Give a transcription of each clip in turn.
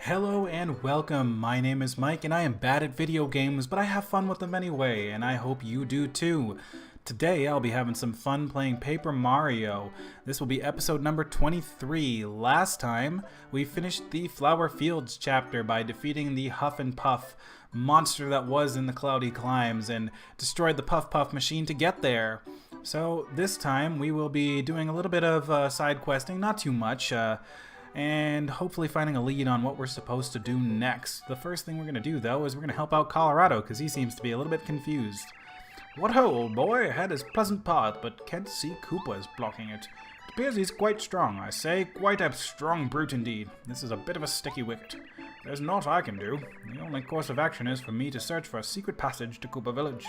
Hello and welcome. My name is Mike and I am bad at video games, but I have fun with them anyway, and I hope you do too. Today I'll be having some fun playing Paper Mario. This will be episode number 23. Last time we finished the Flower Fields chapter by defeating the Huff and Puff monster that was in the Cloudy Climbs and destroyed the Puff Puff machine to get there. So this time we will be doing a little bit of side questing, not too much, and hopefully finding a lead on what we're supposed to do next. The first thing we're going to do, though, is we're going to help out Colorado, because he seems to be a little bit confused. What ho, old boy? Ahead is pleasant path, but can't see Koopa is blocking it. It appears he's quite strong, I say. Quite a strong brute indeed. This is a bit of a sticky wicket. There's naught I can do. The only course of action is for me to search for a secret passage to Koopa Village.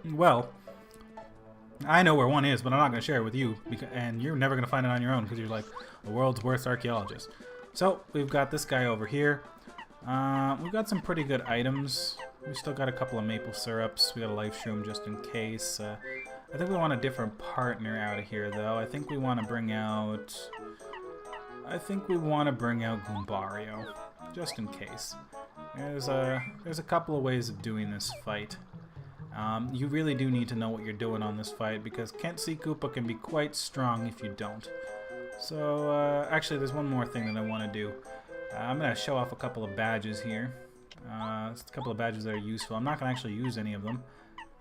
Well, I know where one is, but I'm not going to share it with you, and you're never going to find it on your own because you're like the world's worst archaeologist. So, we've got this guy over here. We've got some pretty good items. We still got a couple of maple syrups. We got a life shroom just in case. I think we want a different partner out of here, though. I think we want to bring out Goombario, just in case. There's a couple of ways of doing this fight. You really do need to know what you're doing on this fight, because Can't See Koopa can be quite strong if you don't. So, actually, there's one more thing that I want to do. I'm going to show off a couple of badges here. A couple of badges that are useful. I'm not going to actually use any of them.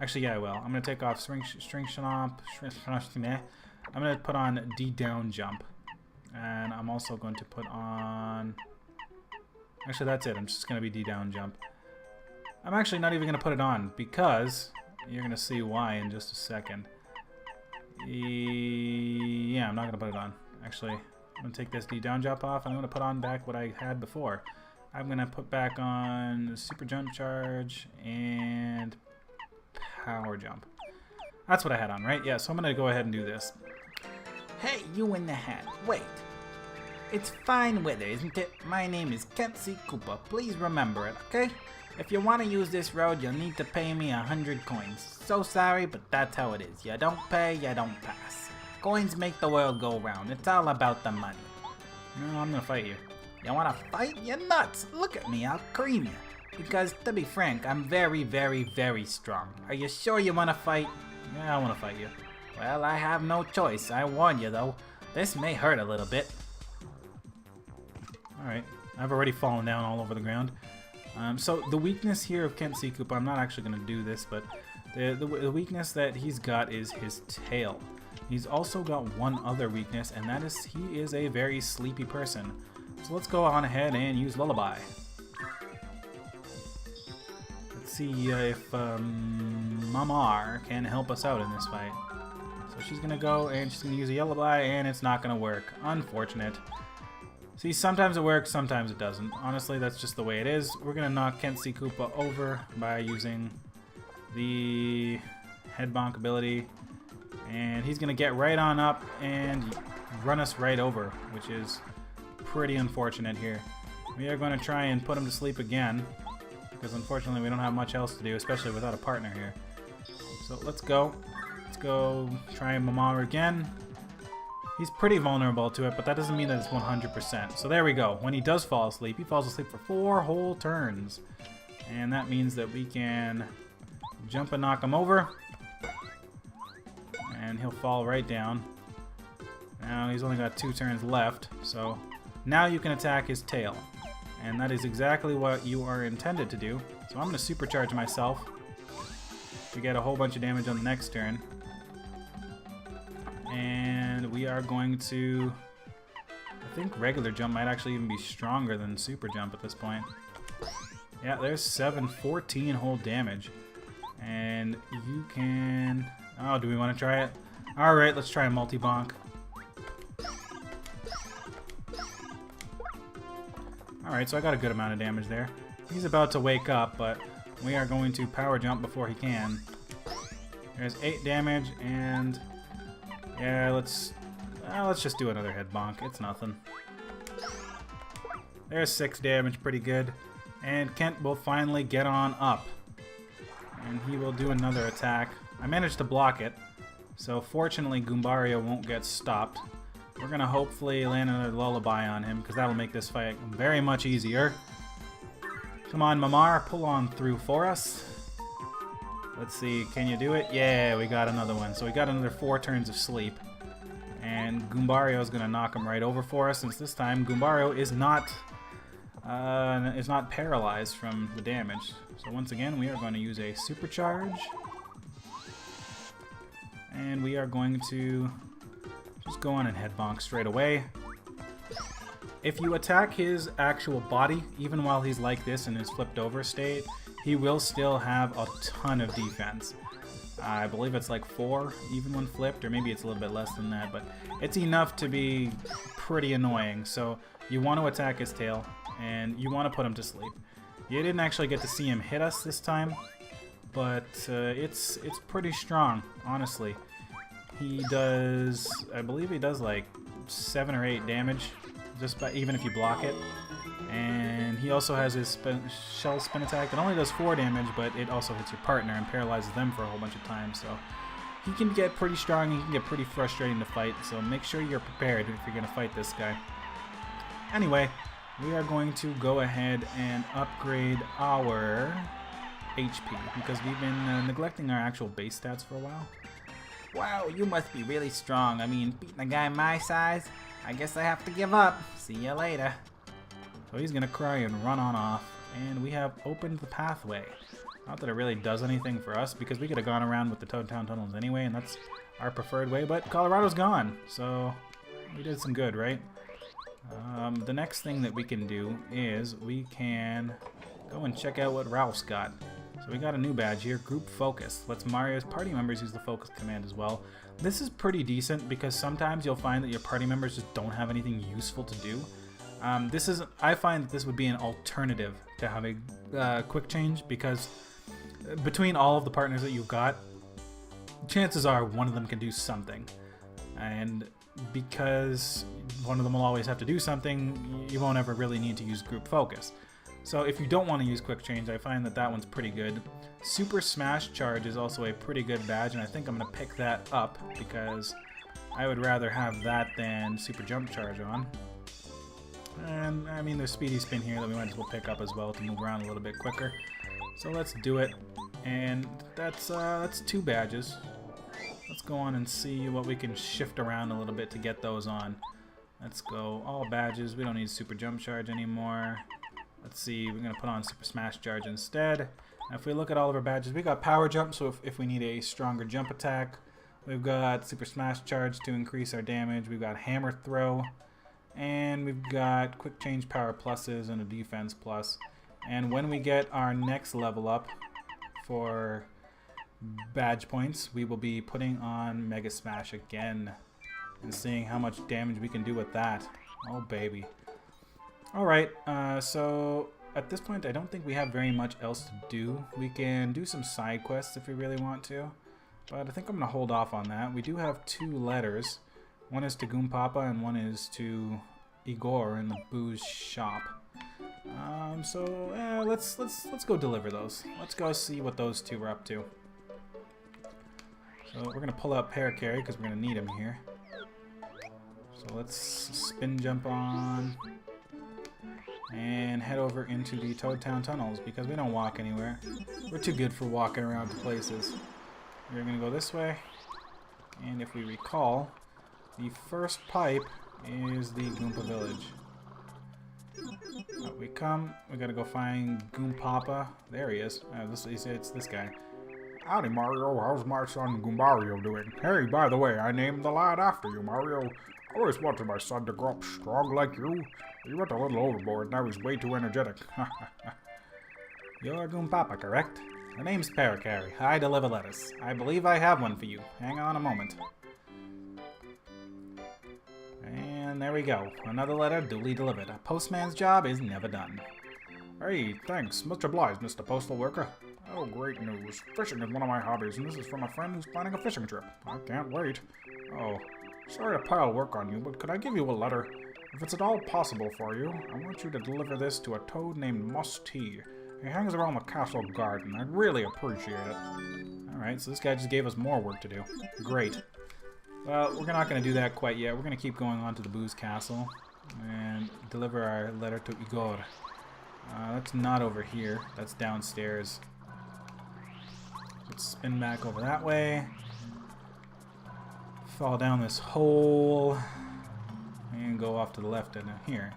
Actually, yeah, I will. I'm going to take off String Stomp. I'm going to put on D Down Jump. And I'm also going to put on... Actually, that's it. I'm just going to be D Down Jump. I'm actually not even going to put it on, because you're going to see why in just a second. Yeah, I'm not going to put it on. Actually, I'm going to take this D Down Jump off, and I'm going to put on back what I had before. I'm going to put back on Super Jump Charge and Power Jump. That's what I had on, right? Yeah, so I'm going to go ahead and do this. Hey, you in the hat. Wait. It's fine weather, isn't it? My name is Can't See Koopa. Please remember it, okay? If you want to use this road, you'll need to pay me 100 coins. So sorry, but that's how it is. You don't pay, you don't pass. Coins make the world go round. It's all about the money. No, I'm gonna fight you. You want to fight? You're nuts. Look at me, I'll cream you. Because, to be frank, I'm very, very, very strong. Are you sure you want to fight? Yeah, I want to fight you. Well, I have no choice. I warn you, though. This may hurt a little bit. Alright, I've already fallen down all over the ground. So the weakness here of Can't See Koopa, I'm not actually going to do this, but the weakness that he's got is his tail. He's also got one other weakness, and that is he is a very sleepy person. So let's go on ahead and use Lullaby. Let's see if Mamar can help us out in this fight. So she's going to go and she's going to use a Lullaby, and it's not going to work. Unfortunate. See, sometimes it works, sometimes it doesn't. Honestly, that's just the way it is. We're going to knock Can't See Koopa over by using the Head Bonk ability. And he's going to get right on up and run us right over, which is pretty unfortunate here. We are going to try and put him to sleep again, because unfortunately we don't have much else to do, especially without a partner here. So let's go. Let's go try Mamar again. He's pretty vulnerable to it, but that doesn't mean that it's 100%. So there we go. When he does fall asleep, he falls asleep for 4 whole turns. And that means that we can jump and knock him over. And he'll fall right down. Now he's only got 2 turns left, so now you can attack his tail. And that is exactly what you are intended to do. So I'm going to supercharge myself to get a whole bunch of damage on the next turn. And we are going to... I think regular jump might actually even be stronger than super jump at this point. Yeah, there's 14 whole damage. And you can... Oh, do we want to try it? Alright, let's try a multi-bonk. Alright, so I got a good amount of damage there. He's about to wake up, but we are going to power jump before he can. There's 8 damage, and... Yeah, let's just do another head bonk. It's nothing. There's 6 damage, pretty good. And Kent will finally get on up. And he will do another attack. I managed to block it, so fortunately Goombario won't get stopped. We're gonna hopefully land another lullaby on him, because that'll make this fight very much easier. Come on, Mamar, pull on through for us. Let's see, can you do it? Yeah, we got another one. So we got another 4 turns of sleep. And Goombario is gonna knock him right over for us, since this time Goombario is not paralyzed from the damage. So once again, we are going to use a supercharge. And we are going to just go on and head bonk straight away. If you attack his actual body, even while he's like this in his flipped over state, he will still have a ton of defense. I believe it's like 4, even when flipped, or maybe it's a little bit less than that, but it's enough to be pretty annoying. So you want to attack his tail, and you want to put him to sleep. You didn't actually get to see him hit us this time, but it's pretty strong, honestly. He does, I believe he does like 7 or 8 damage, just by, even if you block it. And he also has his shell spin attack. It only does 4 damage, but it also hits your partner and paralyzes them for a whole bunch of times. So he can get pretty strong, he can get pretty frustrating to fight, so make sure you're prepared if you're going to fight this guy. Anyway, we are going to go ahead and upgrade our HP, because we've been neglecting our actual base stats for a while. Wow, you must be really strong. I mean, beating a guy my size, I guess I have to give up. See you later. So he's gonna cry and run on off, and we have opened the pathway. Not that it really does anything for us, because we could have gone around with the Toad Town tunnels anyway, and that's our preferred way, but Colorado's gone, so we did some good, right? The next thing that we can do is we can go and check out what Ralph's got. So we got a new badge here, Group Focus. Lets Mario's party members use the focus command as well. This is pretty decent, because sometimes you'll find that your party members just don't have anything useful to do. I find that this would be an alternative to having quick change, because between all of the partners that you've got, chances are one of them can do something. And because one of them will always have to do something, you won't ever really need to use Group Focus. So if you don't want to use quick change, I find that that one's pretty good. Super Smash Charge is also a pretty good badge, and I think I'm going to pick that up, because I would rather have that than Super Jump Charge on. And I mean, there's Speedy Spin here that we might as well pick up as well to move around a little bit quicker. So let's do it. And that's 2 badges. Let's go on and see what we can shift around a little bit to get those on. Let's go all badges. We don't need Super Jump Charge anymore. Let's see, we're going to put on Super Smash Charge instead. Now if we look at all of our badges, we got Power Jump, so if we need a stronger jump attack. We've got Super Smash Charge to increase our damage. We've got Hammer Throw. And we've got Quick Change Power Pluses and a Defense Plus. And when we get our next level up for badge points, we will be putting on Mega Smash again and seeing how much damage we can do with that. Oh baby. Alright, so at this point I don't think we have very much else to do. We can do some side quests if we really want to, but I think I'm going to hold off on that. We do have 2 letters. One is to Goompapa and one is to Igor in the booze shop. Let's go deliver those. Let's go see what those 2 are up to. So we're gonna pull out Parakarry because we're gonna need him here. So let's spin jump on and head over into the Toad Town tunnels, because we don't walk anywhere. We're too good for walking around to places. We're gonna go this way, and if we recall, the first pipe is the Goomba Village. Out we come. We gotta go find Goompapa. There he is. It's this guy. Howdy, Mario. How's my son Goombario doing? Hey, by the way, I named the lad after you, Mario. I always wanted my son to grow up strong like you. You went a little overboard, now he's way too energetic. You're Goompapa, correct? The name's Parakarry. I deliver letters. I believe I have one for you. Hang on a moment. And there we go. Another letter duly delivered. A postman's job is never done. Hey, thanks. Much obliged, Mr. Postal Worker. Oh, great news. Fishing is one of my hobbies, and this is from a friend who's planning a fishing trip. I can't wait. Oh, sorry to pile work on you, but could I give you a letter? If it's at all possible for you, I want you to deliver this to a toad named Musty. He hangs around the castle garden. I'd really appreciate it. Alright, so this guy just gave us more work to do. Great. Well, we're not going to do that quite yet. We're going to keep going on to the Boo's Castle and deliver our letter to Igor. That's not over here. That's downstairs. Let's spin back over that way. Fall down this hole. And go off to the left and here.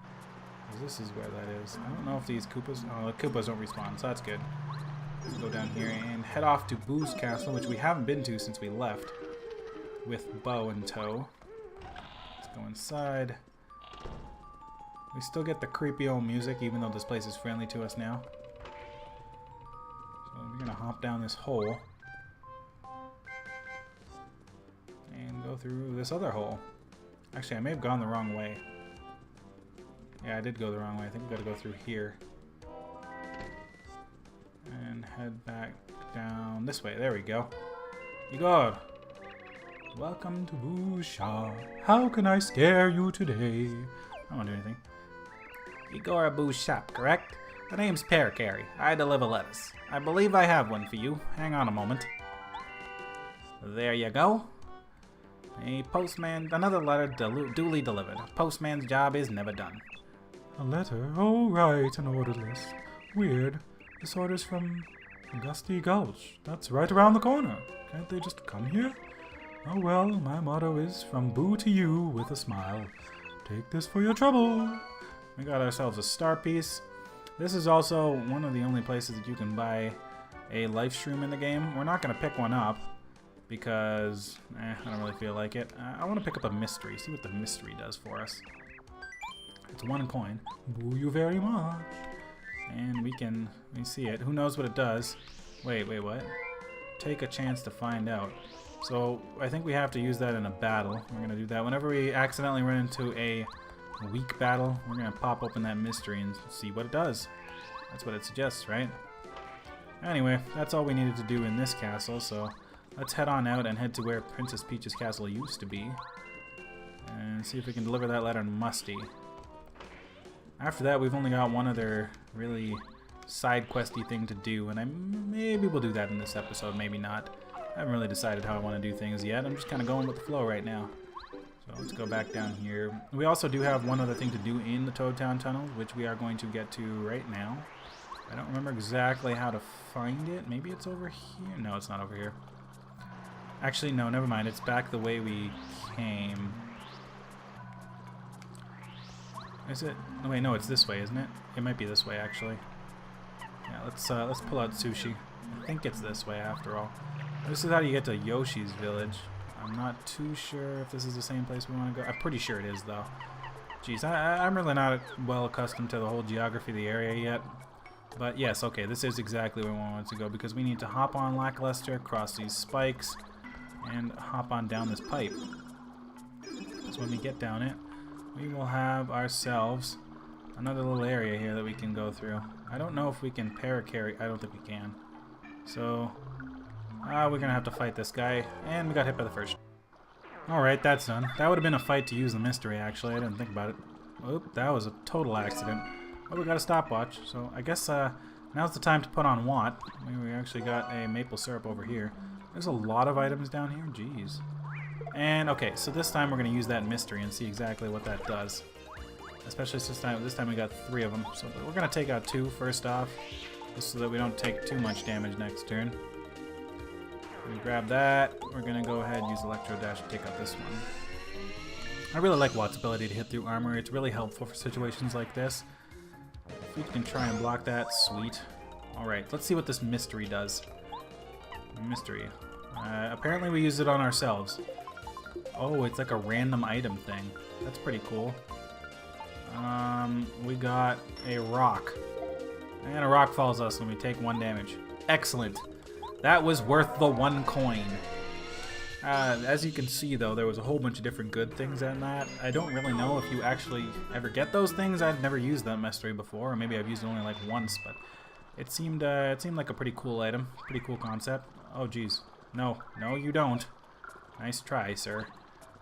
This is where that is. I don't know if these Koopas... Oh, the Koopas don't respawn, so that's good. Let's go down here and head off to Boo's Castle, which we haven't been to since we left. With Bo in tow. Let's go inside. We still get the creepy old music, even though this place is friendly to us now. So we're gonna hop down this hole. And go through this other hole. Actually, I may have gone the wrong way. Yeah, I did go the wrong way. I think we gotta go through here. And head back down this way. There we go. Igor! Welcome to Boo's shop. How can I scare you today? I don't do anything. Igor Boo's shop, correct? The name's Pear Carey. I deliver letters. I believe I have one for you. Hang on a moment. There you go. A postman, another letter duly delivered. A postman's job is never done. A letter? Oh, right, an order list. Weird. This order's from Gusty Gulch. That's right around the corner. Can't they just come here? Oh well, my motto is from Boo to you with a smile. Take this for your trouble. We got ourselves a star piece. This is also one of the only places that you can buy a life shroom in the game. We're not going to pick one up because I don't really feel like it. I want to pick up a mystery, see what the mystery does for us. It's 1 coin. Boo you very much. And we see it. Who knows what it does? Wait, what? Take a chance to find out. So I think we have to use that in a battle. We're going to do that. Whenever we accidentally run into a weak battle, we're going to pop open that mystery and see what it does. That's what it suggests, right? Anyway, that's all we needed to do in this castle, so let's head on out and head to where Princess Peach's castle used to be. And see if we can deliver that letter in Musty. After that, we've only got one other really side questy thing to do, and maybe we'll do that in this episode, maybe not. I haven't really decided how I want to do things yet. I'm just kind of going with the flow right now. So let's go back down here. We also do have one other thing to do in the Toad Town Tunnel, which we are going to get to right now. I don't remember exactly how to find it. Maybe it's over here? No, it's not over here. Actually, no, never mind. It's back the way we came. Is it? Oh, wait, no, it's this way, isn't it? It might be this way, actually. Yeah, let's pull out Sushi. I think it's this way, after all. This is how you get to Yoshi's village. I'm not too sure if this is the same place we want to go. I'm pretty sure it is, though. Jeez, I'm really not well accustomed to the whole geography of the area yet. But yes, okay, this is exactly where we want to go, because we need to hop on Lackluster, cross these spikes, and hop on down this pipe. So when we get down it, we will have ourselves another little area here that we can go through. I don't know if we can paracarry. I don't think we can. So, we're going to have to fight this guy, and we got hit by the first. Alright, that's done. That would have been a fight to use the mystery, actually. I didn't think about it. Oop, that was a total accident. Oh, we got a stopwatch, so I guess now's the time to put on Watt. We actually got a maple syrup over here. There's a lot of items down here, jeez. And, okay, so this time we're going to use that mystery and see exactly what that does. Especially this time we got 3 of them. So we're going to take out 2 first off, just so that we don't take too much damage next turn. We grab that. We're going to go ahead and use Electro Dash to take out this one. I really like Watt's ability to hit through armor. It's really helpful for situations like this. If we can try and block that, sweet. Alright, let's see what this mystery does. Mystery. Apparently we use it on ourselves. Oh, it's like a random item thing. That's pretty cool. We got a rock. And a rock falls us when we take 1 damage. Excellent. That was worth the 1 coin. As you can see, though, there was a whole bunch of different good things in that. I don't really know if you actually ever get those things. I've never used that mystery before, or maybe I've used it only like once, but it seemed like a pretty cool item, pretty cool concept. Oh, geez. No, you don't. Nice try, sir.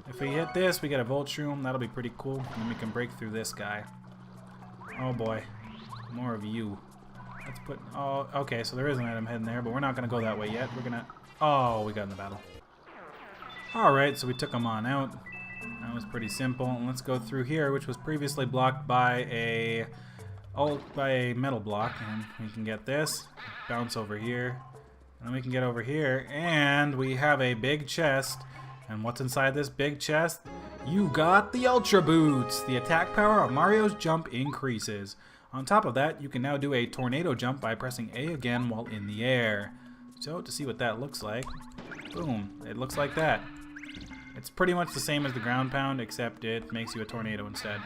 If we hit this, we get a Volt Shroom. That'll be pretty cool. And then we can break through this guy. Oh, boy. More of you. Let's put... Oh, okay, so there is an item hidden there, but we're not going to go that way yet. We're going to... Oh, we got in the battle. Alright, so we took them on out. That was pretty simple. And let's go through here, which was previously blocked by a metal block. And we can get this, bounce over here, and then we can get over here, and we have a big chest. And what's inside this big chest? You got the Ultra Boots! The attack power of Mario's jump increases. On top of that, you can now do a tornado jump by pressing A again while in the air. So, to see what that looks like, boom, it looks like that. It's pretty much the same as the ground pound, except it makes you a tornado instead.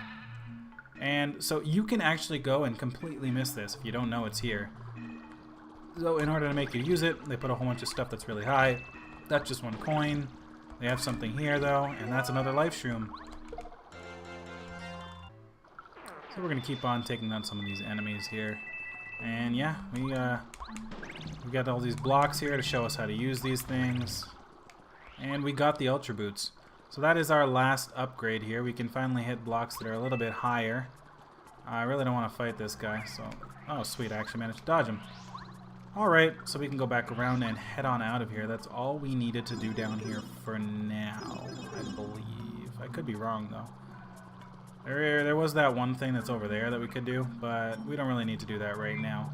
And so you can actually go and completely miss this if you don't know it's here. So in order to make you use it, they put a whole bunch of stuff that's really high. That's just 1 coin. They have something here though, and that's another life shroom. So we're gonna keep on taking down some of these enemies here. And yeah, we got all these blocks here to show us how to use these things. And we got the Ultra Boots. So that is our last upgrade here. We can finally hit blocks that are a little bit higher. I really don't want to fight this guy, so... Oh, sweet, I actually managed to dodge him. Alright, so we can go back around and head on out of here. That's all we needed to do down here for now, I believe. I could be wrong, though. There was that one thing that's over there that we could do, but we don't really need to do that right now.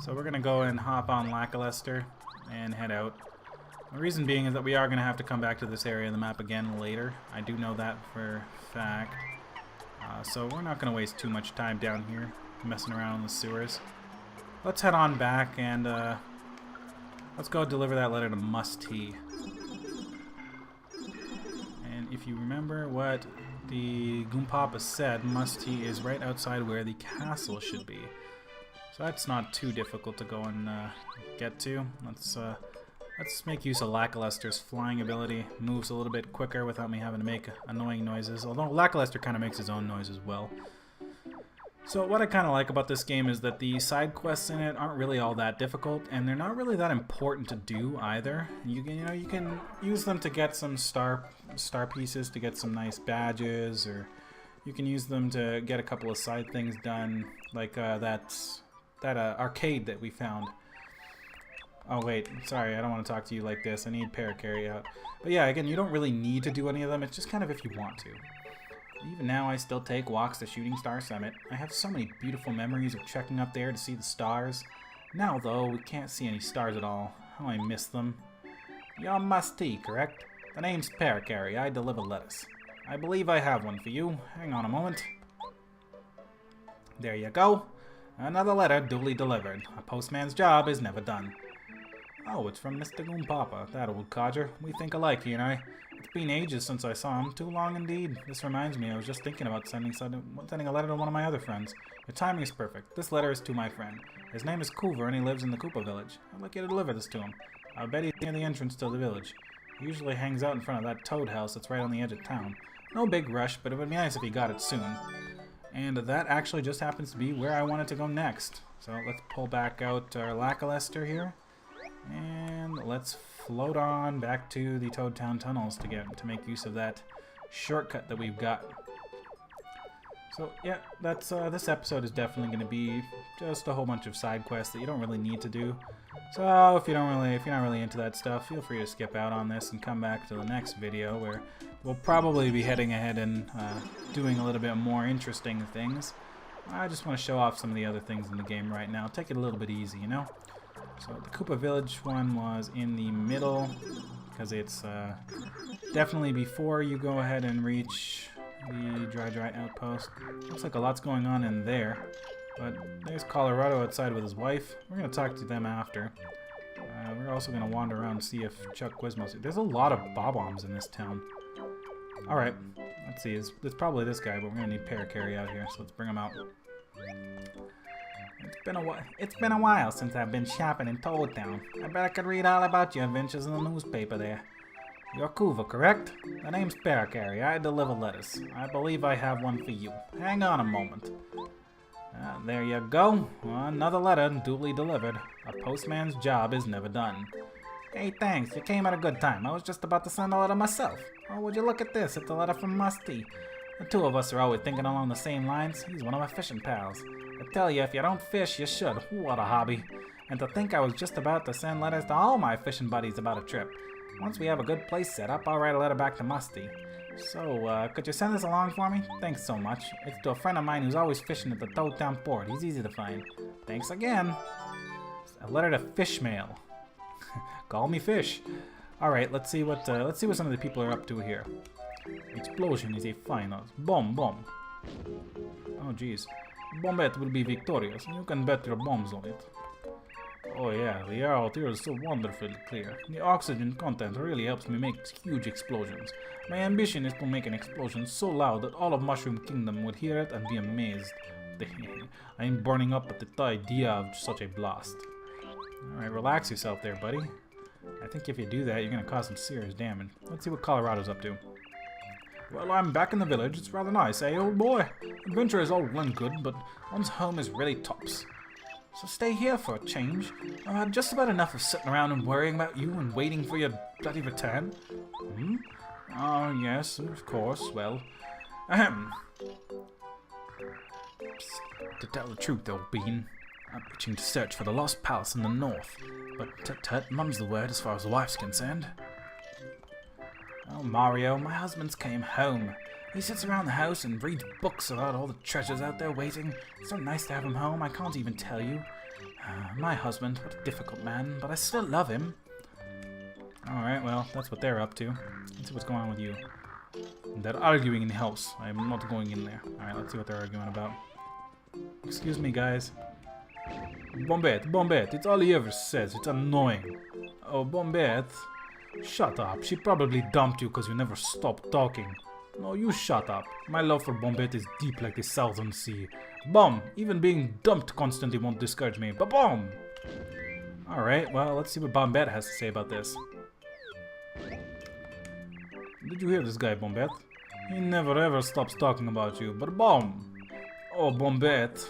So we're going to go and hop on Lackluster and head out. The reason being is that we are going to have to come back to this area of the map again later. I do know that for a fact. So we're not going to waste too much time down here messing around in the sewers. Let's head on back and let's go deliver that letter to Musty. And if you remember what the Goompapa said, Musty is right outside where the castle should be. So that's not too difficult to go and get to. Let's make use of Lackluster's flying ability. Moves a little bit quicker without me having to make annoying noises. Although Lackluster kind of makes his own noise as well. So what I kind of like about this game is that the side quests in it aren't really all that difficult, and they're not really that important to do either. You can use them to get some star pieces, to get some nice badges, or you can use them to get a couple of side things done, like that arcade that we found. Oh wait, sorry, I don't want to talk to you like this. I need Parakarry out. But yeah, again, you don't really need to do any of them. It's just kind of if you want to. Even now, I still take walks to Shooting Star Summit. I have so mmany beautiful memories of trekking up there to see the stars. Now, though, we can't see any stars at all. How I miss them. You're Musty, correct? The name's Parakarry. I deliver letters. I believe I have one for you. Hang on a moment. There you go. Another letter duly delivered. A postman's job is never done. Oh, it's from Mr. Goompapa, that old codger. We think alike, he and I. It's been ages since I saw him. Too long indeed. This reminds me, I was just thinking about sending a letter to one of my other friends. Your timing is perfect. This letter is to my friend. His name is Koover, and he lives in the Koopa village. I'd like you to deliver this to him. I bet he's near the entrance to the village. He usually hangs out in front of that toad house that's right on the edge of town. No big rush, but it would be nice if he got it soon. And that actually just happens to be where I wanted to go next. So let's pull back out our Lackluster here. And let's float on back to the Toad Town tunnels to make use of that shortcut that we've got. So yeah, that's this episode is definitely going to be just a whole bunch of side quests that you don't really need to do. So if you're not really into that stuff, feel free to skip out on this and come back to the next video where we'll probably be heading ahead and doing a little bit more interesting things. I just want to show off some of the other things in the game right now. Take it a little bit easy, you know? So the Koopa Village one was in the middle because it's definitely before you go ahead and reach the Dry Outpost. Looks like a lot's going on in there. But there's Colorado outside with his wife. We're going to talk to them after. We're also going to wander around and see if Chuck Quizmo's... There's a lot of Bob-ombs in this town. Alright, let's see. It's probably this guy, but we're going to need Parakarry out here, so let's bring him out. It's been a while since I've been shopping in Toad Town. I bet I could read all about your adventures in the newspaper there. You're Koover, correct? The name's Parakarry. I deliver letters. I believe I have one for you. Hang on a moment. There you go. Another letter duly delivered. A postman's job is never done. Hey, thanks. You came at a good time. I was just about to send a letter myself. Oh, would you look at this? It's a letter from Musty. The two of us are always thinking along the same lines. He's one of my fishing pals. I tell you, if you don't fish, you should. What a hobby. And to think I was just about to send letters to all my fishing buddies about a trip. Once we have a good place set up, I'll write a letter back to Musty. So, could you send this along for me? Thanks so much. It's to a friend of mine who's always fishing at the Toadtown port. He's easy to find. Thanks again. A letter to Fishmail. Call me Fish. Alright, let's see what some of the people are up to here. Explosion is a final. Bomb, bomb. Oh, jeez. Bombette will be victorious. You can bet your bombs on it. Oh yeah, the air out here is so wonderfully clear. The oxygen content really helps me make huge explosions. My ambition is to make an explosion so loud that all of Mushroom Kingdom would hear it and be amazed. I am burning up at the idea of such a blast. Alright, relax yourself there, buddy. I think if you do that, you're gonna cause some serious damage. Let's see what Colorado's up to. Well, I'm back in the village. It's rather nice, eh, old boy? Adventure is all well and good, but one's home is really tops. So stay here for a change. I've had just about enough of sitting around and worrying about you and waiting for your bloody return. Hmm? Oh, yes, of course. Well, ahem. To tell the truth, old bean, I'm itching to search for the lost palace in the north. But tut-tut, mum's the word as far as the wife's concerned. Oh, Mario, my husband's came home. He sits around the house and reads books about all the treasures out there waiting. It's so nice to have him home, I can't even tell you. My husband, what a difficult man, but I still love him. Alright, well, that's what they're up to. Let's see what's going on with you. They're arguing in the house. I am not going in there. Alright, let's see what they're arguing about. Excuse me, guys. Bombette, Bombette, it's all he ever says. It's annoying. Oh, Bombette. Shut up. She probably dumped you because you never stopped talking. No, you shut up. My love for Bombette is deep like the Southern Sea. Bomb! Even being dumped constantly won't discourage me. Ba-bomb! Alright, well, let's see what Bombette has to say about this. Did you hear this guy, Bombette? He never ever stops talking about you, but bomb! Oh, Bombette.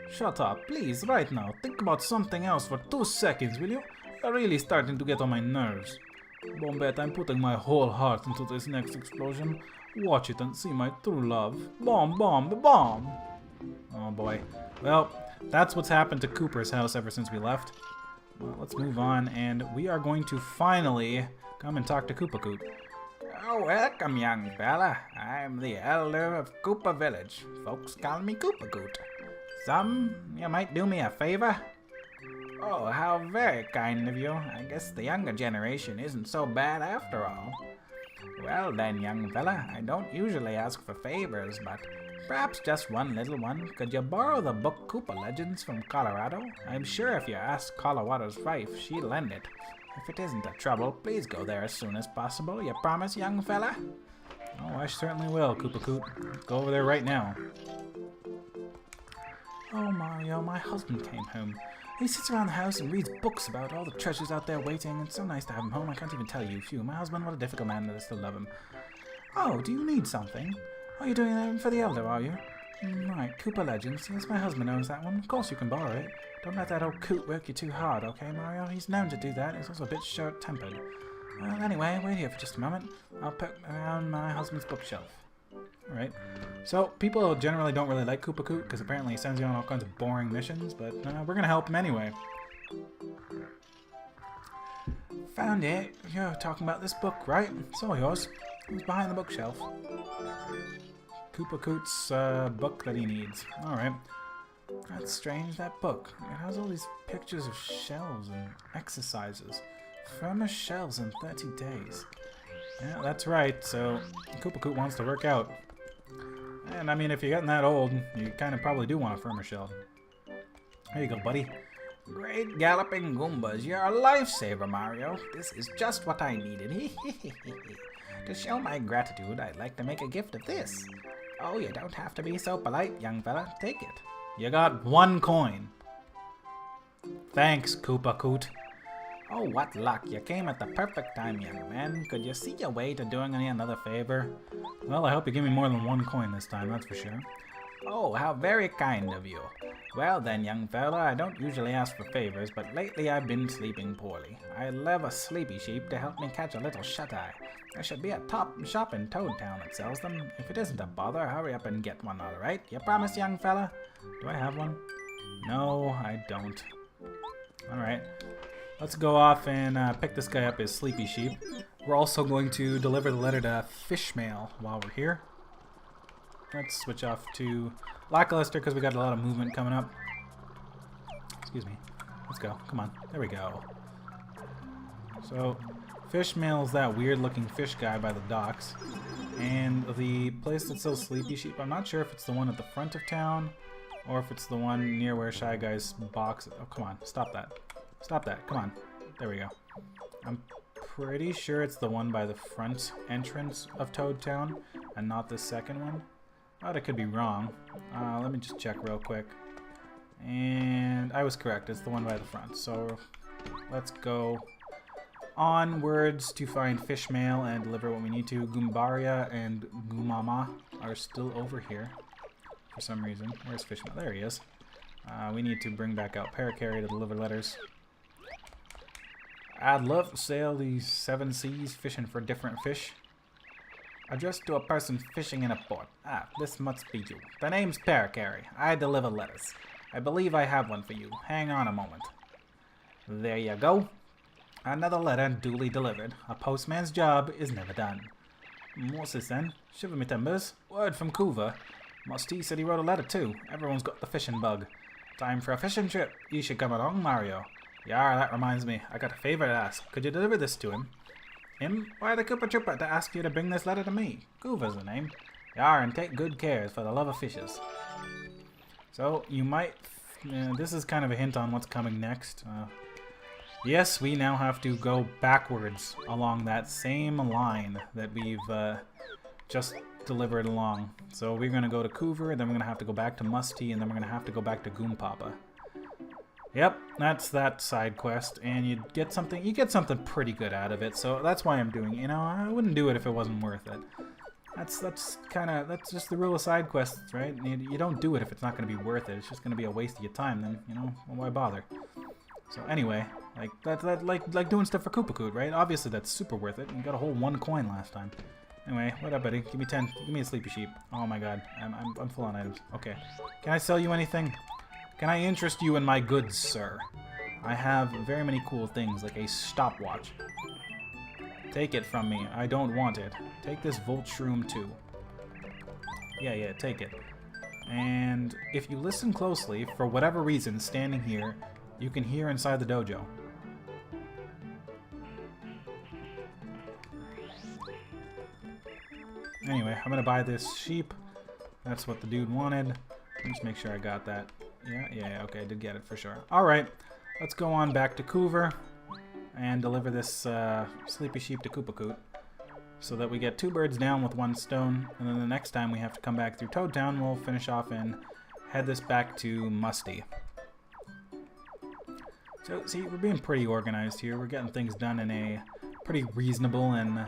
Shut up, please, right now. Think about something else for 2 seconds, will you? You're really starting to get on my nerves. Bombette, I'm putting my whole heart into this next explosion. Watch it and see my true love. Bomb, bomb, bomb! Oh boy. Well, that's what's happened to Cooper's house ever since we left. Well, let's move on, and we are going to finally come and talk to Koopa Koot. Oh, welcome, young fella. I'm the elder of Koopa Village. Folks call me Koopa Koot. You might do me a favor? Oh, how very kind of you. I guess the younger generation isn't so bad after all. Well then, young fella, I don't usually ask for favors, but perhaps just one little one. Could you borrow the book Koopa Legends from Colorado? I'm sure if you ask Colorado's wife, she'd lend it. If it isn't a trouble, please go there as soon as possible. You promise, young fella? Oh, I certainly will, Koopa Koot. Let's go over there right now. Oh, Mario, my husband came home. He sits around the house and reads books about all the treasures out there waiting. It's so nice to have him home, I can't even tell you. Phew, my husband, what a difficult man, but I still love him. Oh, do you need something? Oh, you're doing that for the elder, are you? Right, Koopa Legends. Yes, my husband owns that one. Of course you can borrow it. Don't let that old coot work you too hard, okay, Mario? He's known to do that. He's also a bit short-tempered. Well, anyway, wait here for just a moment. I'll poke around my husband's bookshelf. Alright. So, people generally don't really like Koopa Koot because apparently he sends you on all kinds of boring missions, but we're gonna help him anyway. Found it. You're talking about this book, right? It's all yours. It's behind the bookshelf. Koopa Koot's book that he needs. Alright. That's strange, that book. It has all these pictures of shells and exercises. Furnish shells in 30 days. Yeah, that's right, so Koopa Koot wants to work out. And I mean, if you're getting that old, you kind of probably do want a firmer shell. There you go, buddy. Great galloping Goombas, you're a lifesaver, Mario. This is just what I needed. To show my gratitude, I'd like to make a gift of this. Oh, you don't have to be so polite, young fella. Take it. You got 1 coin. Thanks, Koopa Koot. Oh, what luck. You came at the perfect time, young man. Could you see your way to doing me another favor? Well, I hope you give me more than 1 coin this time, that's for sure. Oh, how very kind of you. Well then, young fella, I don't usually ask for favors, but lately I've been sleeping poorly. I love a sleepy sheep to help me catch a little shut-eye. There should be a top shop in Toadtown that sells them. If it isn't a bother, hurry up and get one, alright? You promise, young fella? Do I have one? No, I don't. Alright. let's go off and pick this guy up as Sleepy Sheep. We're also going to deliver the letter to Fishmail while we're here. Let's switch off to Lackluster because we got a lot of movement coming up. Excuse me. Let's go. Come on. There we go. So, Fishmail's that weird-looking fish guy by the docks. And the place that sells Sleepy Sheep, I'm not sure if it's the one at the front of town or if it's the one near where Shy Guy's box... Oh, come on. Stop that. Stop that. Come on. There we go. I'm pretty sure it's the one by the front entrance of Toad Town and not the second one. But I could be wrong. Let me just check real quick. And I was correct. It's the one by the front. So let's go onwards to find Fishmail and deliver what we need to. Goombaria and Goomama are still over here for some reason. Where's Fishmail? There he is. We need to bring back out Parakarry to deliver letters. I'd love to sail these 7 seas fishing for different fish. Addressed to a person fishing in a port. Ah, this must be you. The name's Parakarry. I deliver letters. I believe I have one for you. Hang on a moment. There you go. Another letter duly delivered. A postman's job is never done. What's this then? Shiver me timbers. Word from Coover. Musty said he wrote a letter too. Everyone's got the fishing bug. Time for a fishing trip. You should come along, Mario. Yar, that reminds me. I got a favor to ask. Could you deliver this to him? Him? Why the Koopa Troopa to ask you to bring this letter to me? Coover's the name. Yar, and take good care for the love of fishes. So, you might... this is kind of a hint on what's coming next. Yes, we now have to go backwards along that same line that we've just delivered along. So we're going to go to Coover, then we're going to have to go back to Musty, and then we're going to have to go back to Goompapa. Yep, that's that side quest, and you get something pretty good out of it, so that's why I'm doing it. You know, I wouldn't do it if it wasn't worth it. That's just the rule of side quests, right? You don't do it if it's not going to be worth it. It's just going to be a waste of your time, then, you know, well, why bother? So anyway, like doing stuff for Koopakoot, right? Obviously that's super worth it. You got a whole 1 coin last time. Anyway, what up, buddy? Give me 10. Give me a Sleepy Sheep. Oh my god, I'm full on items. Okay, can I sell you anything? Can I interest you in my goods, sir? I have very many cool things, like a stopwatch. Take it from me. I don't want it. Take this Voltshroom too. Yeah, take it. And if you listen closely, for whatever reason, standing here, you can hear inside the dojo. Anyway, I'm gonna buy this sheep. That's what the dude wanted. Let me just make sure I got that. Yeah, okay, I did get it for sure. Alright, let's go on back to Coover and deliver this Sleepy Sheep to Koopakoot so that we get 2 birds down with 1 stone, and then the next time we have to come back through Toad Town, we'll finish off and head this back to Musty. So, see, we're being pretty organized here. We're getting things done in a pretty reasonable and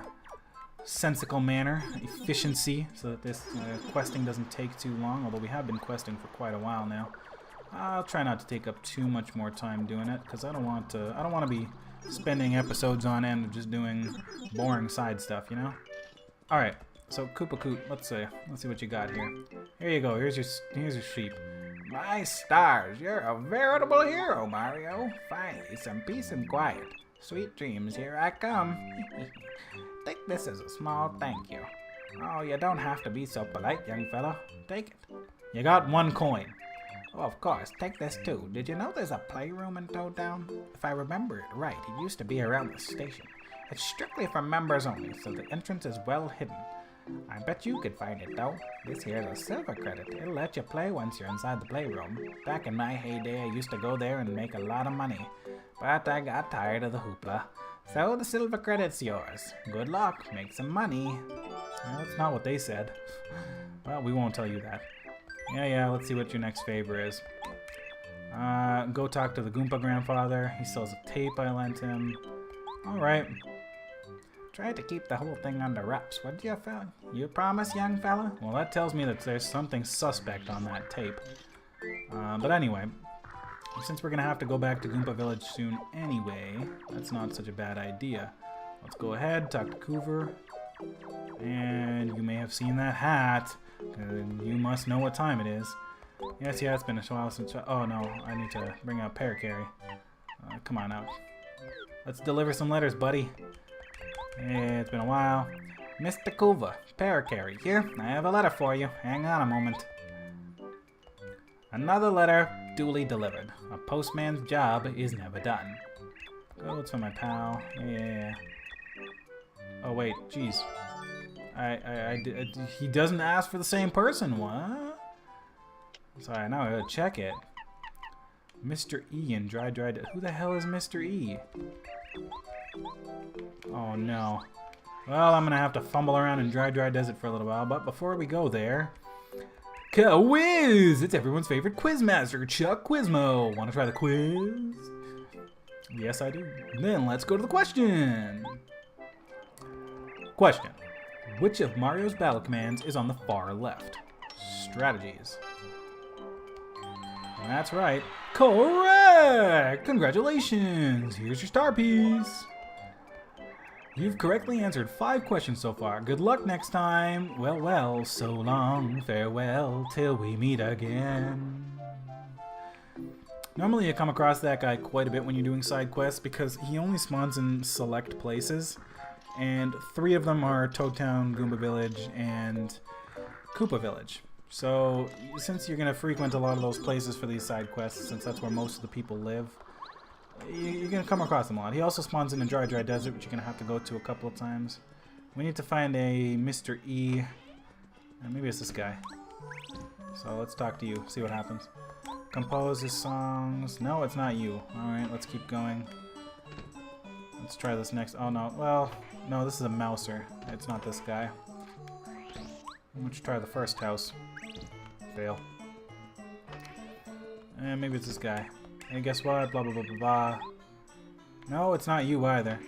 sensical manner, efficiency, so that this questing doesn't take too long, although we have been questing for quite a while now. I'll try not to take up too much more time doing it, because I don't want to be spending episodes on end of just doing boring side stuff, you know? Alright, so Koopakoot, let's see what you got here. Here you go, here's your sheep. My stars, you're a veritable hero, Mario. Finally, some peace and quiet. Sweet dreams, here I come. Take this as a small thank you. Oh, you don't have to be so polite, young fella. Take it. You got 1 coin. Oh, of course, take this too. Did you know there's a playroom in Toad Town? If I remember it right, it used to be around the station. It's strictly for members only, so the entrance is well hidden. I bet you could find it though. This here's a silver credit. It'll let you play once you're inside the playroom. Back in my heyday, I used to go there and make a lot of money. But I got tired of the hoopla. So the silver credit's yours. Good luck, make some money. Well, that's not what they said. Well, we won't tell you that. Yeah, let's see what your next favor is. Go talk to the Goomba grandfather. He sells a tape I lent him. Alright. Try to keep the whole thing under wraps, would you, fella? You promise, young fella? Well, that tells me that there's something suspect on that tape. But anyway, since we're going to have to go back to Goomba Village soon anyway, that's not such a bad idea. Let's go ahead, talk to Coover. And you may have seen that hat. You must know what time it is. Yes, it's been a while since... Oh, no, I need to bring out Parakarry. Come on out. Let's deliver some letters, buddy. Yeah, it's been a while. Mr. Kuva, Parakarry, here. I have a letter for you. Hang on a moment. Another letter duly delivered. A postman's job is never done. Oh, it's from my pal. Yeah. Oh wait, jeez. He doesn't ask for the same person. What? Sorry, now I gotta check it. Mr. E and Dry. Who the hell is Mr. E? Oh no. Well, I'm gonna have to fumble around in Dry Desert for a little while, but before we go there, quiz! It's everyone's favorite quiz master, Chuck Quizmo. Want to try the quiz? Yes, I do. Then let's go to the question. Question: which of Mario's battle commands is on the far left? Strategies. And that's right. Correct! Congratulations! Here's your star piece. You've correctly answered 5 questions so far. Good luck next time. Well, well, so long, farewell, till we meet again. Normally you come across that guy quite a bit when you're doing side quests because he only spawns in select places. And 3 of them are Toad Town, Goomba Village, and Koopa Village. So, since you're going to frequent a lot of those places for these side quests, since that's where most of the people live, you're going to come across them a lot. He also spawns in a Dry Desert, which you're going to have to go to a couple of times. We need to find a Mr. E. Maybe it's this guy. So let's talk to you, see what happens. Compose his songs. No, it's not you. Alright, let's keep going. Let's try this next. Oh no, well, no, this is a Mouser. It's not this guy. Let's try the first house. Fail. And maybe it's this guy. Hey, guess what? Blah, blah, blah, blah, blah. No, it's not you either.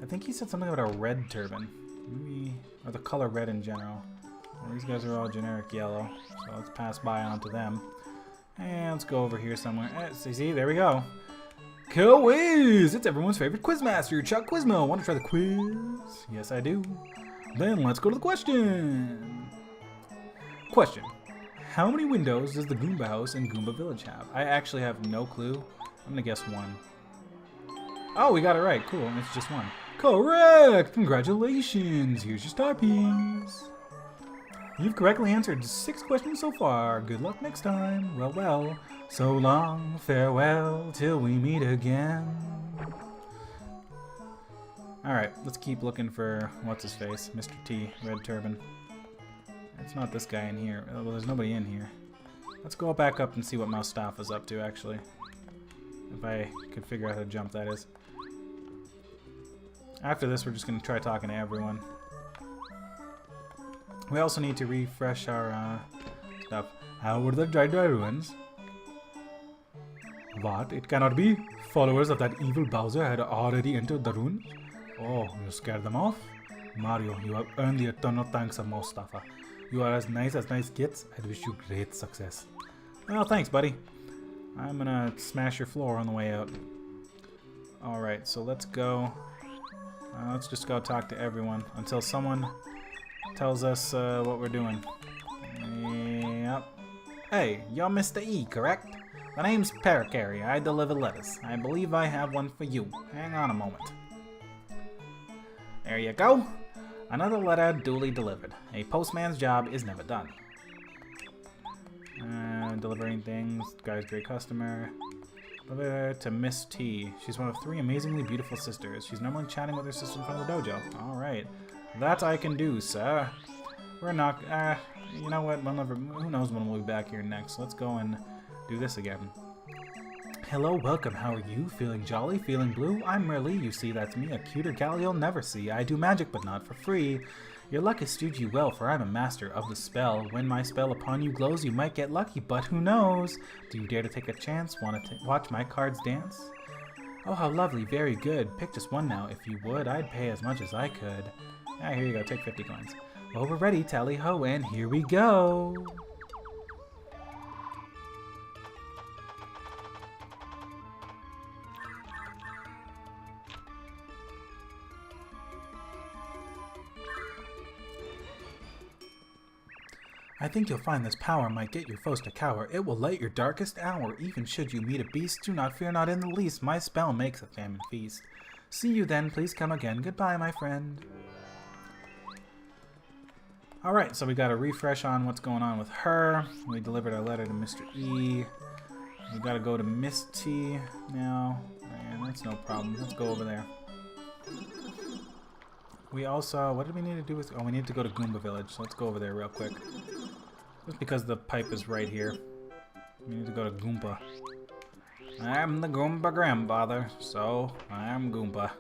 I think he said something about a red turban. Maybe, or the color red in general. Well, these guys are all generic yellow, so let's pass by onto them. And let's go over here somewhere. See, there we go. Quiz! It's everyone's favorite quizmaster, Chuck Quizmo. Want to try the quiz? Yes, I do. Then let's go to the question. Question. How many windows does the Goomba house in Goomba Village have? I actually have no clue. I'm gonna guess 1. Oh, we got it right. Cool. It's just 1. Correct! Congratulations! Here's your star piece. You've correctly answered 6 questions so far. Good luck next time. Well, well. So long, farewell, till we meet again. Alright, let's keep looking for what's-his-face, Mr. T, Red Turban. It's not this guy in here. Well, there's nobody in here. Let's go back up and see what Moustafa's up to, actually. If I could figure out how to jump, that is. After this, we're just going to try talking to everyone. We also need to refresh our stuff. How were the Dry ruins? What? It cannot be. Followers of that evil Bowser had already entered the ruins? Oh, you scared them off? Mario, you have earned the eternal thanks of Moustafa. You are as nice gets. I wish you great success. Well, thanks, buddy. I'm gonna smash your floor on the way out. Alright, so let's go. Let's just go talk to everyone until someone tells us what we're doing. Yep. Hey, you're Mr. E, correct? My name's Parakarry. I deliver letters. I believe I have one for you. Hang on a moment. There you go. Another letter duly delivered. A postman's job is never done. Delivering things. Guy's great customer. Deliver to Miss T. She's one of 3 amazingly beautiful sisters. She's normally chatting with her sister in front of the dojo. Alright. That I can do, sir. We're not... you know what? Who knows when we'll be back here next. Let's go and do this again. Hello, welcome. How are you? Feeling jolly? Feeling blue? I'm Merlee. You see, that's me. A cuter gal you'll never see. I do magic, but not for free. Your luck has stewed you well, for I'm a master of the spell. When my spell upon you glows, you might get lucky, but who knows? Do you dare to take a chance? Want to watch my cards dance? Oh, how lovely. Very good. Pick just one now. If you would, I'd pay as much as I could. Ah, here you go. Take 50 coins. Well, we're ready. Tally ho, and here we go. I think you'll find this power might get your foes to cower. It will light your darkest hour. Even should you meet a beast, do not fear not in the least. My spell makes a famine feast. See you then, please come again. Goodbye, my friend. Alright, so we got a refresh on what's going on with her. We delivered our letter to Mr. E. We gotta go to Miss T now. And that's no problem. Let's go over there. We also, what did we need to do with, oh, we need to go to Goomba Village, so let's go over there real quick. Just because the pipe is right here. We need to go to Goomba. I'm the Goomba grandfather, so I'm Goomba.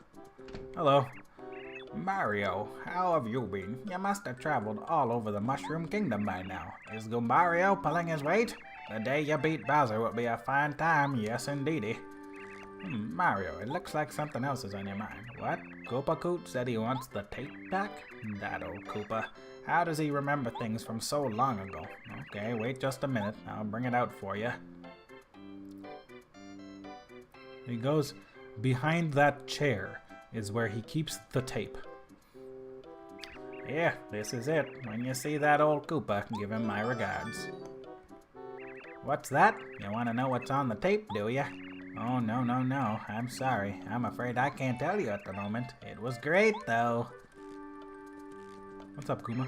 Hello. Mario, how have you been? You must have traveled all over the Mushroom Kingdom by now. Is Goombario pulling his weight? The day you beat Bowser will be a fine time, yes indeedy. Mario, it looks like something else is on your mind. What? Koopa Coot said he wants the tape back? That old Koopa. How does he remember things from so long ago? Okay, wait just a minute. I'll bring it out for you. He goes behind that chair is where he keeps the tape. Yeah, this is it. When you see that old Koopa, give him my regards. What's that? You want to know what's on the tape, do ya? Oh, no, no, no. I'm sorry. I'm afraid I can't tell you at the moment. It was great, though. What's up, Kuma?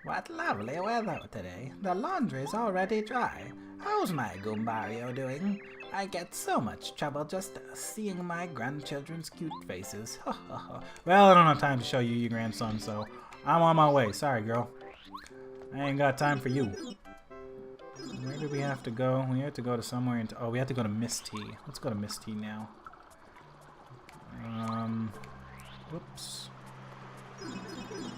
What lovely weather today. The laundry's already dry. How's my Goombario doing? I get so much trouble just seeing my grandchildren's cute faces. Well, I don't have time to show you your grandson, so I'm on my way. Sorry, girl. I ain't got time for you. Where do we have to go? We have to go to somewhere. Oh, we have to go to Miss T. Let's go to Miss T now. Whoops.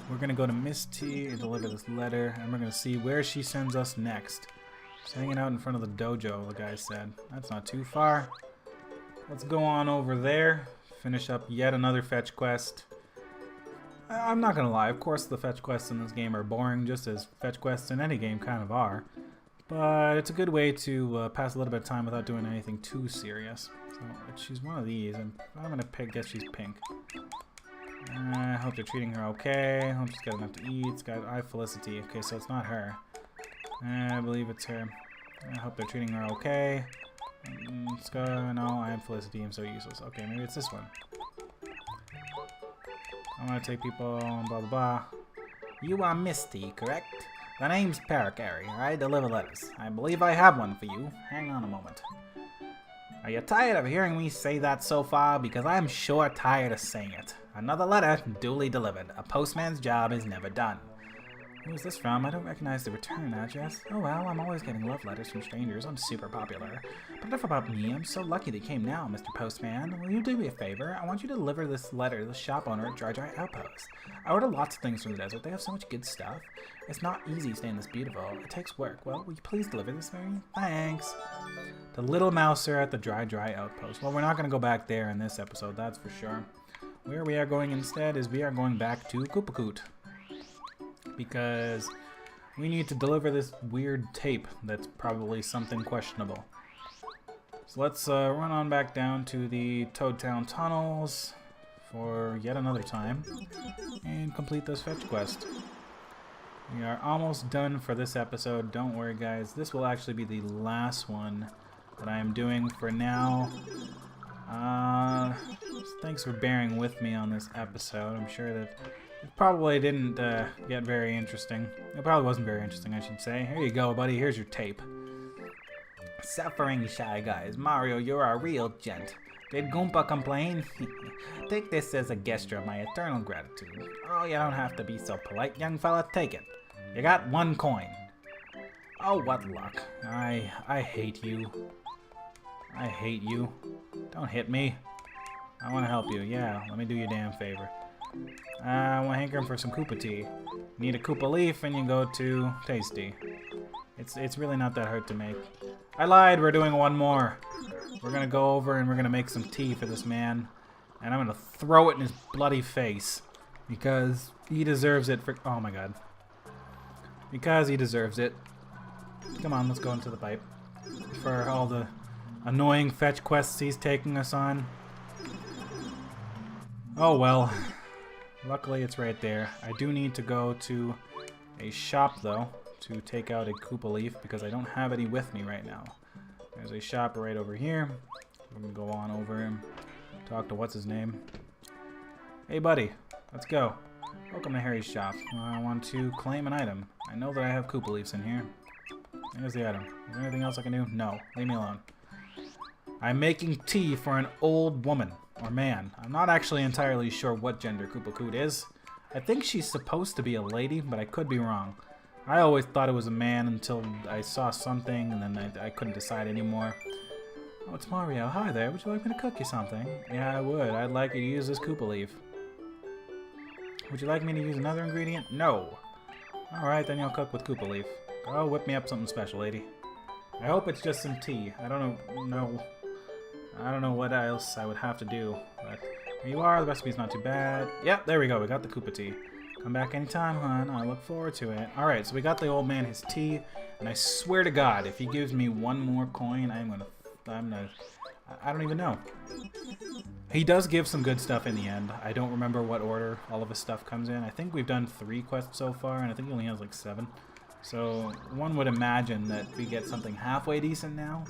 We're gonna go to Miss T and deliver this letter, and we're gonna see where she sends us next. Just hanging out in front of the dojo, the guy said. That's not too far. Let's go on over there. Finish up yet another fetch quest. I'm not gonna lie, of course the fetch quests in this game are boring, just as fetch quests in any game kind of are. But it's a good way to pass a little bit of time without doing anything too serious. So she's one of these, and I'm gonna guess she's pink. I hope they're treating her okay. Hope she's got enough to eat. It's got I Felicity. Okay, so it's not her. I believe it's her. I hope they're treating her okay. No, I am Felicity. I'm so useless. Okay, maybe it's this one. I want to take people, blah blah blah. You are Misty, correct? The name's Paracary. I deliver letters. I believe I have one for you. Hang on a moment. Are you tired of hearing me say that so far? Because I'm sure tired of saying it. Another letter, duly delivered. A postman's job is never done. Who is this from? I don't recognize the return address. Oh well, I'm always getting love letters from strangers. I'm super popular. But enough about me. I'm so lucky they came now, Mr. Postman. Will you do me a favor? I want you to deliver this letter to the shop owner at Dry Dry Outpost. I order lots of things from the desert. They have so much good stuff. It's not easy staying this beautiful. It takes work. Well, will you please deliver this for me? Thanks. The Little Mouser at the Dry Dry Outpost. Well, we're not going to go back there in this episode, that's for sure. Where we are going instead is we are going back to Koopa Koot. Because we need to deliver this weird tape that's probably something questionable. So let's run on back down to the Toad Town tunnels for yet another time and complete this fetch quest. We are almost done for this episode. Don't worry, guys. This will actually be the last one that I am doing for now. Thanks for bearing with me on this episode. I'm sure that it probably didn't get very interesting. It probably wasn't very interesting, I should say. Here you go, buddy. Here's your tape. Suffering Shy Guys. Mario, you're a real gent. Did Goomba complain? Take this as a gesture of my eternal gratitude. Oh, you don't have to be so polite, young fella. Take it. You got 1 coin. Oh, what luck. I hate you. I hate you. Don't hit me. I want to help you. Yeah, let me do you a damn favor. I want hankering for some Koopa tea. Need a Koopa leaf and you go to Tasty. It's really not that hard to make. I lied, we're doing one more. We're gonna go over and we're gonna make some tea for this man. And I'm gonna throw it in his bloody face. Because he deserves it for... Oh my god. Because he deserves it. Come on, let's go into the pipe. For all the annoying fetch quests he's taking us on. Oh well. Luckily it's right there. I do need to go to a shop though to take out a Koopa Leaf because I don't have any with me right now. There's a shop right over here. I'm gonna go on over and talk to what's his name. Hey buddy, let's go. Welcome to Harry's shop. I want to claim an item. I know that I have Koopa Leaves in here. There's the item. Is there anything else I can do? No. Leave me alone. I'm making tea for an old woman. Or man. I'm not actually entirely sure what gender Koopa Koot is. I think she's supposed to be a lady, but I could be wrong. I always thought it was a man until I saw something, and then I couldn't decide anymore. Oh, it's Mario. Hi there. Would you like me to cook you something? Yeah, I would. I'd like you to use this Koopa Leaf. Would you like me to use another ingredient? No. Alright, then you'll cook with Koopa Leaf. Go whip me up something special, lady. I hope it's just some tea. I don't know what else I would have to do. But here you are. The recipe's not too bad. Yep, there we go. We got the Koopa tea. Come back anytime, hon. I look forward to it. Alright, so we got the old man his tea. And I swear to God, if he gives me one more coin, I don't even know. He does give some good stuff in the end. I don't remember what order all of his stuff comes in. I think we've done 3 quests so far, and I think he only has like 7. So one would imagine that we get something halfway decent now.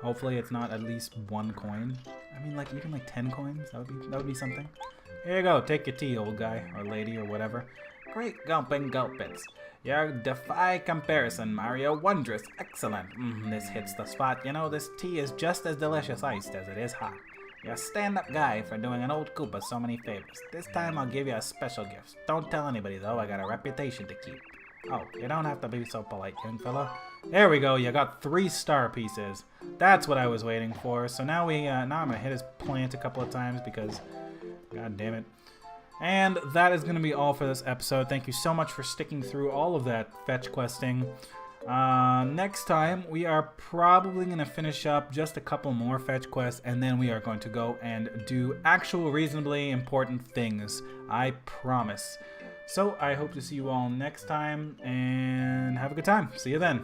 Hopefully it's not at least 1 coin. I mean, like even like 10 coins. That would be something. Here you go. Take your tea, old guy or lady or whatever. Great gulping gulpits. You defy comparison, Mario. Wondrous. Excellent. This hits the spot. You know, this tea is just as delicious iced as it is hot. You're a stand-up guy for doing an old Koopa so many favors. This time I'll give you a special gift. Don't tell anybody, though. I got a reputation to keep. Oh, you don't have to be so polite, young fella. There we go. You got 3 star pieces. That's what I was waiting for. So now I'm gonna hit his plant a couple of times because, god damn it. And that is going to be all for this episode. Thank you so much for sticking through all of that fetch questing. Next time, we are probably going to finish up just a couple more fetch quests, and then we are going to go and do actual reasonably important things. I promise. So, I hope to see you all next time, and have a good time. See you then.